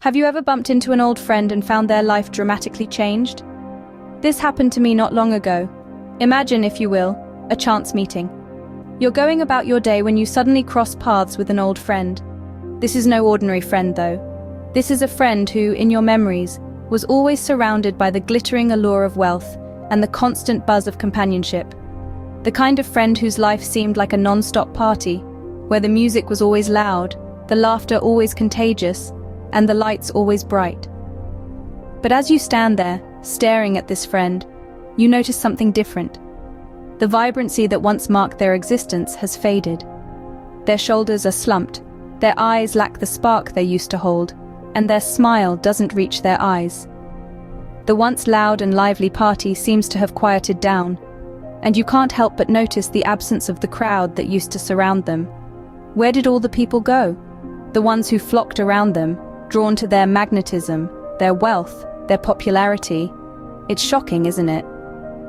Have you ever bumped into an old friend and found their life dramatically changed? This happened to me not long ago. Imagine, if you will, a chance meeting. You're going about your day when you suddenly cross paths with an old friend. This is no ordinary friend, though. This is a friend who, in your memories, was always surrounded by the glittering allure of wealth and the constant buzz of companionship. The kind of friend whose life seemed like a non-stop party, where the music was always loud, the laughter always contagious, and the lights always bright. But as you stand there, staring at this friend, you notice something different. The vibrancy that once marked their existence has faded. Their shoulders are slumped, their eyes lack the spark they used to hold, and their smile doesn't reach their eyes. The once loud and lively party seems to have quieted down, and you can't help but notice the absence of the crowd that used to surround them. Where did all the people go? The ones who flocked around them, drawn to their magnetism, their wealth, their popularity. It's shocking, isn't it?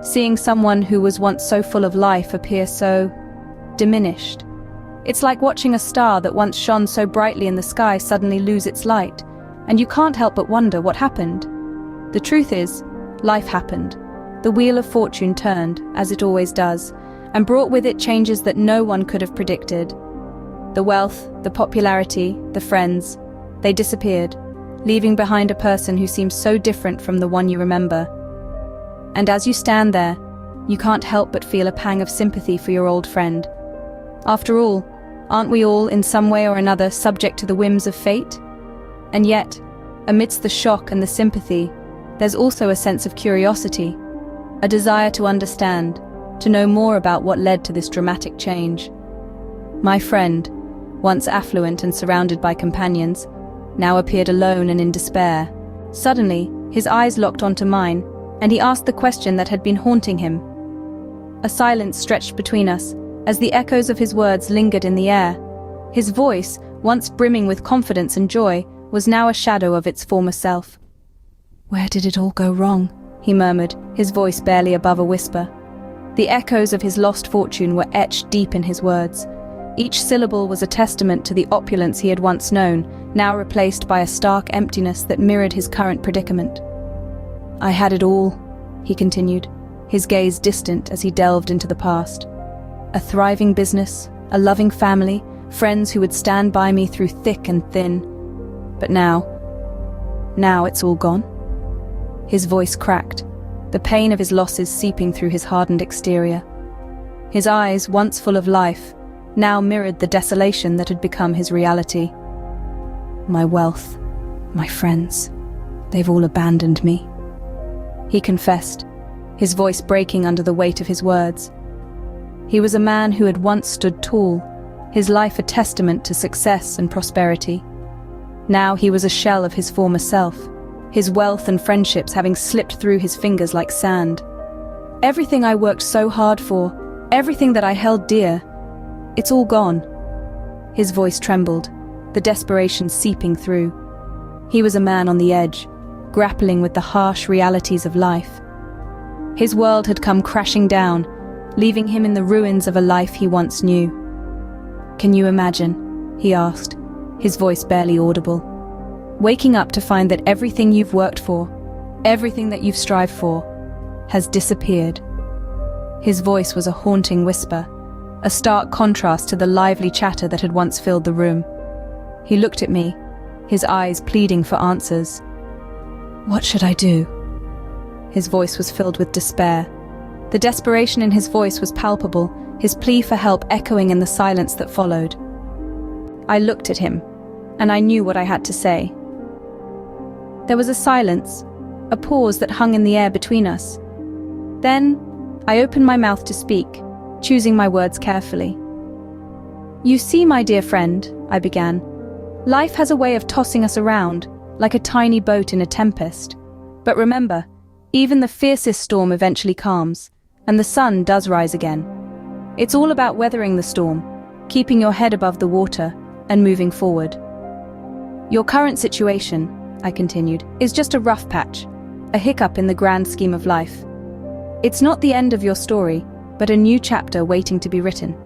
Seeing someone who was once so full of life appear so diminished. It's like watching a star that once shone so brightly in the sky suddenly lose its light, and you can't help but wonder what happened. The truth is, life happened. The wheel of fortune turned, as it always does, and brought with it changes that no one could have predicted. The wealth, the popularity, the friends, they disappeared, leaving behind a person who seems so different from the one you remember. And as you stand there, you can't help but feel a pang of sympathy for your old friend. After all, aren't we all, in some way or another, subject to the whims of fate? And yet, amidst the shock and the sympathy, there's also a sense of curiosity, a desire to understand, to know more about what led to this dramatic change. My friend, once affluent and surrounded by companions, now appeared alone and in despair. Suddenly, his eyes locked onto mine, and he asked the question that had been haunting him. A silence stretched between us, as the echoes of his words lingered in the air. His voice, once brimming with confidence and joy, was now a shadow of its former self. "Where did it all go wrong?" he murmured, his voice barely above a whisper. The echoes of his lost fortune were etched deep in his words. Each syllable was a testament to the opulence he had once known, now replaced by a stark emptiness that mirrored his current predicament. "I had it all," he continued, his gaze distant as he delved into the past. "A thriving business, a loving family, friends who would stand by me through thick and thin. But now it's all gone." His voice cracked, the pain of his losses seeping through his hardened exterior. His eyes, once full of life, now mirrored the desolation that had become his reality. "My wealth, my friends, they've all abandoned me," he confessed, his voice breaking under the weight of his words. He was a man who had once stood tall, his life a testament to success and prosperity. Now he was a shell of his former self, his wealth and friendships having slipped through his fingers like sand. "Everything I worked so hard for, everything that I held dear, it's all gone." His voice trembled, the desperation seeping through. He was a man on the edge, grappling with the harsh realities of life. His world had come crashing down, leaving him in the ruins of a life he once knew. "Can you imagine?" he asked, his voice barely audible. "Waking up to find that everything you've worked for, everything that you've strived for, has disappeared." His voice was a haunting whisper, a stark contrast to the lively chatter that had once filled the room. He looked at me, his eyes pleading for answers. "What should I do?" His voice was filled with despair. The desperation in his voice was palpable, his plea for help echoing in the silence that followed. I looked at him, and I knew what I had to say. There was a silence, a pause that hung in the air between us. Then, I opened my mouth to speak, choosing my words carefully. "You see, my dear friend," I began, "life has a way of tossing us around, like a tiny boat in a tempest. But remember, even the fiercest storm eventually calms, and the sun does rise again. It's all about weathering the storm, keeping your head above the water, and moving forward. Your current situation," I continued, "is just a rough patch, a hiccup in the grand scheme of life. It's not the end of your story, but a new chapter waiting to be written.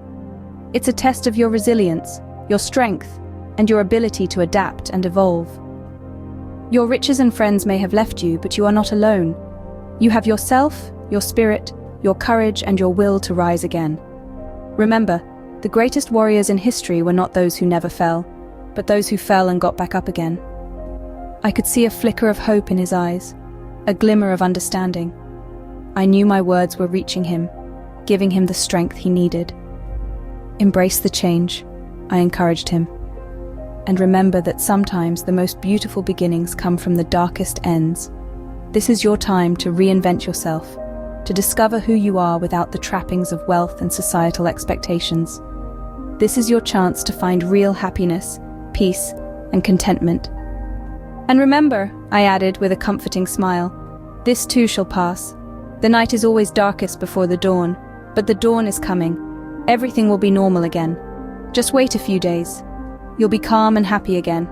It's a test of your resilience, your strength, and your ability to adapt and evolve. Your riches and friends may have left you, but you are not alone. You have yourself, your spirit, your courage, and your will to rise again. Remember, the greatest warriors in history were not those who never fell, but those who fell and got back up again. I could see a flicker of hope in his eyes, a glimmer of understanding. I knew my words were reaching him, giving him the strength he needed. Embrace the change, I encouraged him. And remember that sometimes the most beautiful beginnings come from the darkest ends. This is your time to reinvent yourself, to discover who you are without the trappings of wealth and societal expectations. This is your chance to find real happiness, peace, and contentment. And remember, I added with a comforting smile, this too shall pass. The night is always darkest before the dawn, but the dawn is coming. Everything will be normal again. Just wait a few days. You'll be calm and happy again.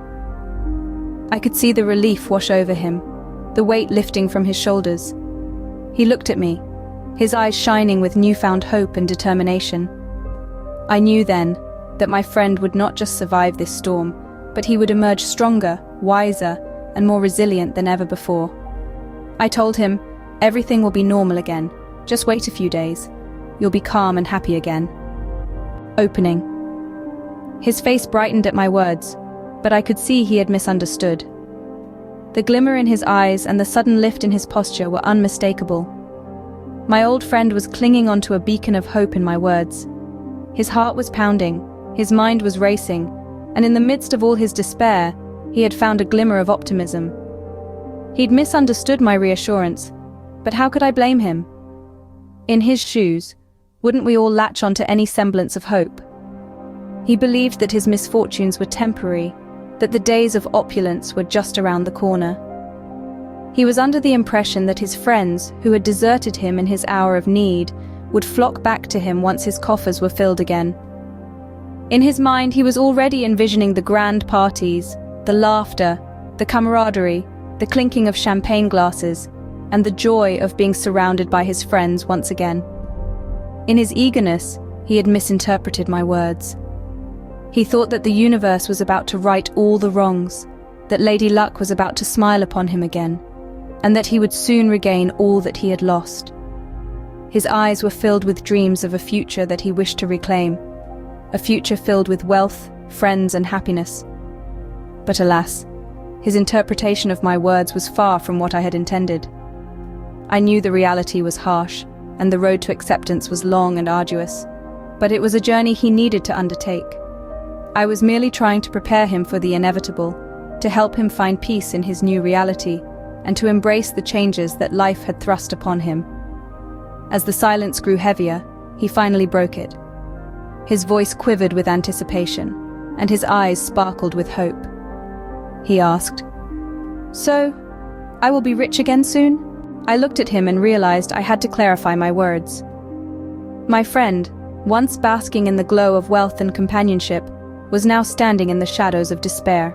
I could see the relief wash over him, the weight lifting from his shoulders. He looked at me, his eyes shining with newfound hope and determination. I knew then that my friend would not just survive this storm, but he would emerge stronger, wiser, and more resilient than ever before. I told him, everything will be normal again. Just wait a few days. You'll be calm and happy again. Opening. His face brightened at my words, but I could see he had misunderstood. The glimmer in his eyes and the sudden lift in his posture were unmistakable. My old friend was clinging onto a beacon of hope in my words. His heart was pounding, his mind was racing, and in the midst of all his despair, he had found a glimmer of optimism. He'd misunderstood my reassurance, but how could I blame him? In his shoes, wouldn't we all latch onto any semblance of hope? He believed that his misfortunes were temporary, that the days of opulence were just around the corner. He was under the impression that his friends, who had deserted him in his hour of need, would flock back to him once his coffers were filled again. In his mind, he was already envisioning the grand parties, the laughter, the camaraderie, the clinking of champagne glasses, and the joy of being surrounded by his friends once again. In his eagerness, he had misinterpreted my words. He thought that the universe was about to right all the wrongs, that Lady Luck was about to smile upon him again, and that he would soon regain all that he had lost. His eyes were filled with dreams of a future that he wished to reclaim, a future filled with wealth, friends, and happiness. But alas, his interpretation of my words was far from what I had intended. I knew the reality was harsh, and the road to acceptance was long and arduous, but it was a journey he needed to undertake. I was merely trying to prepare him for the inevitable, to help him find peace in his new reality, and to embrace the changes that life had thrust upon him. As the silence grew heavier, he finally broke it. His voice quivered with anticipation, and his eyes sparkled with hope. He asked, "So, I will be rich again soon?" I looked at him and realized I had to clarify my words. My friend, once basking in the glow of wealth and companionship, was now standing in the shadows of despair.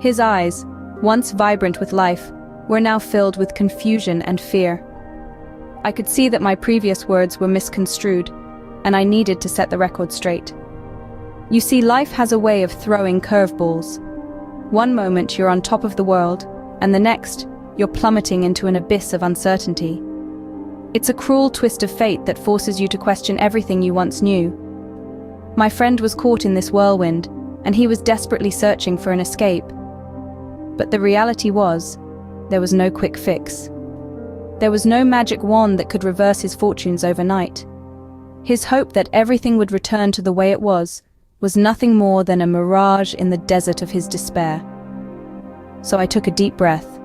His eyes, once vibrant with life, were now filled with confusion and fear. I could see that my previous words were misconstrued, and I needed to set the record straight. You see, life has a way of throwing curveballs. One moment you're on top of the world, and the next, you're plummeting into an abyss of uncertainty. It's a cruel twist of fate that forces you to question everything you once knew. My friend was caught in this whirlwind, and he was desperately searching for an escape. But the reality was, there was no quick fix. There was no magic wand that could reverse his fortunes overnight. His hope that everything would return to the way it was nothing more than a mirage in the desert of his despair. So I took a deep breath,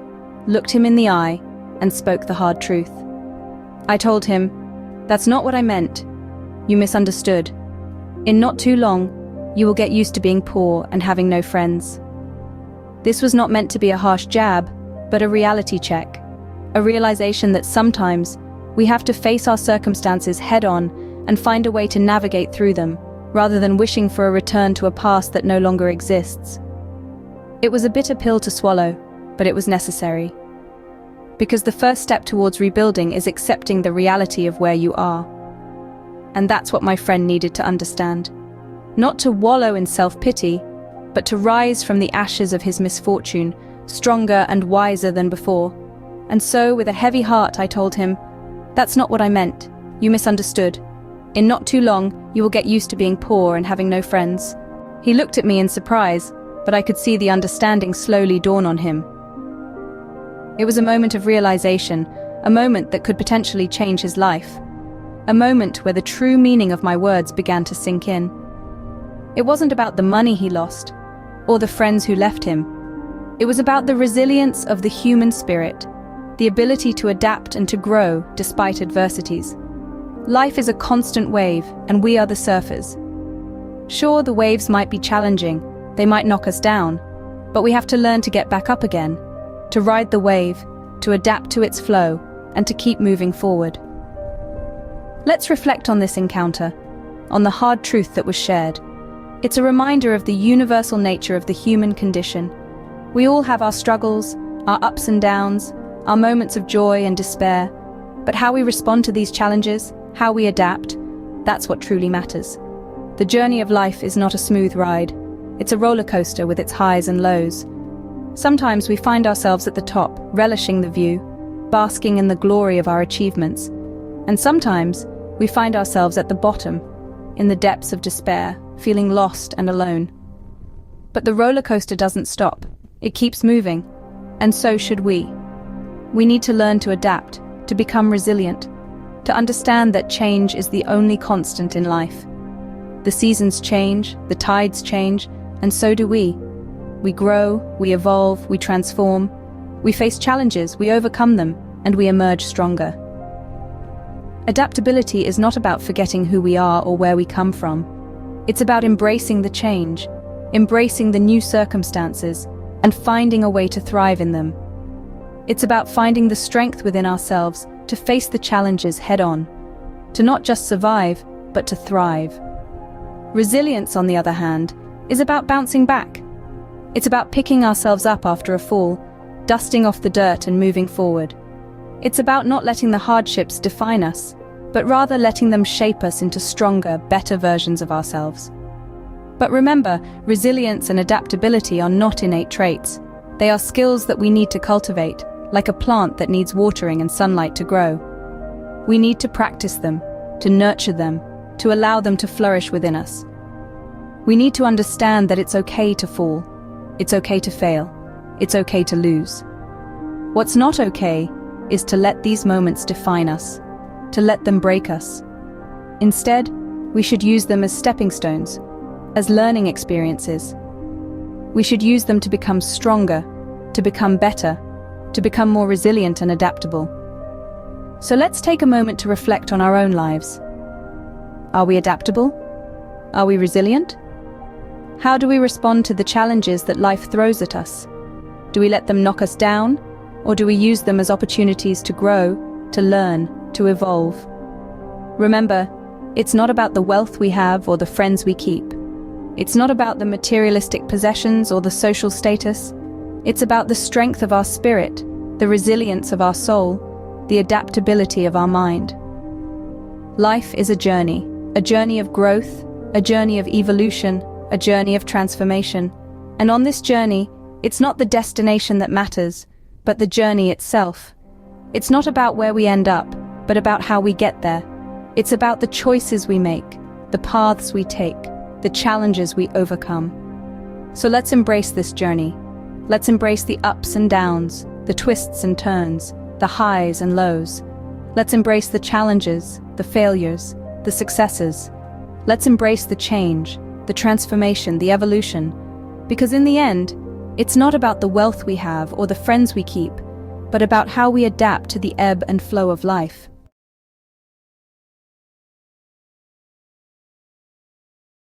looked him in the eye, and spoke the hard truth. I told him, "That's not what I meant. You misunderstood. In not too long, you will get used to being poor and having no friends." This was not meant to be a harsh jab, but a reality check, a realization that sometimes we have to face our circumstances head-on and find a way to navigate through them, rather than wishing for a return to a past that no longer exists. It was a bitter pill to swallow, but it was necessary. Because the first step towards rebuilding is accepting the reality of where you are. And that's what my friend needed to understand. Not to wallow in self-pity, but to rise from the ashes of his misfortune stronger and wiser than before. And so, with a heavy heart, I told him, "That's not what I meant. You misunderstood. In not too long, you will get used to being poor and having no friends." He looked at me in surprise, but I could see the understanding slowly dawn on him. It was a moment of realization, a moment that could potentially change his life. A moment where the true meaning of my words began to sink in. It wasn't about the money he lost, or the friends who left him. It was about the resilience of the human spirit, the ability to adapt and to grow despite adversities. Life is a constant wave, and we are the surfers. Sure, the waves might be challenging, they might knock us down, but we have to learn to get back up again, to ride the wave, to adapt to its flow, and to keep moving forward. Let's reflect on this encounter, on the hard truth that was shared. It's a reminder of the universal nature of the human condition. We all have our struggles, our ups and downs, our moments of joy and despair, but how we respond to these challenges, how we adapt, that's what truly matters. The journey of life is not a smooth ride. It's a roller coaster with its highs and lows. Sometimes we find ourselves at the top, relishing the view, basking in the glory of our achievements. And sometimes we find ourselves at the bottom, in the depths of despair, feeling lost and alone. But the roller coaster doesn't stop. It keeps moving, and so should we. We need to learn to adapt, to become resilient, to understand that change is the only constant in life. The seasons change, the tides change, and so do we. We grow, we evolve, we transform. We face challenges, we overcome them, and we emerge stronger. Adaptability is not about forgetting who we are or where we come from. It's about embracing the change, embracing the new circumstances, and finding a way to thrive in them. It's about finding the strength within ourselves to face the challenges head-on, to not just survive, but to thrive. Resilience, on the other hand, is about bouncing back. It's about picking ourselves up after a fall, dusting off the dirt and moving forward. It's about not letting the hardships define us, but rather letting them shape us into stronger, better versions of ourselves. But remember, resilience and adaptability are not innate traits. They are skills that we need to cultivate, like a plant that needs watering and sunlight to grow. We need to practice them, to nurture them, to allow them to flourish within us. We need to understand that it's okay to fall, it's okay to fail, it's okay to lose. What's not okay is to let these moments define us, to let them break us. Instead, we should use them as stepping stones, as learning experiences. We should use them to become stronger, to become better, to become more resilient and adaptable. So let's take a moment to reflect on our own lives. Are we adaptable? Are we resilient? How do we respond to the challenges that life throws at us? Do we let them knock us down, or do we use them as opportunities to grow, to learn, to evolve? Remember, it's not about the wealth we have or the friends we keep. It's not about the materialistic possessions or the social status. It's about the strength of our spirit, the resilience of our soul, the adaptability of our mind. Life is a journey of growth, a journey of evolution, a journey of transformation. And on this journey, it's not the destination that matters, but the journey itself. It's not about where we end up, but about how we get there. It's about the choices we make, the paths we take, the challenges we overcome. So let's embrace this journey. Let's embrace the ups and downs, the twists and turns, the highs and lows. Let's embrace the challenges, the failures, the successes. Let's embrace the change, the transformation, the evolution. Because in the end, it's not about the wealth we have or the friends we keep, but about how we adapt to the ebb and flow of life.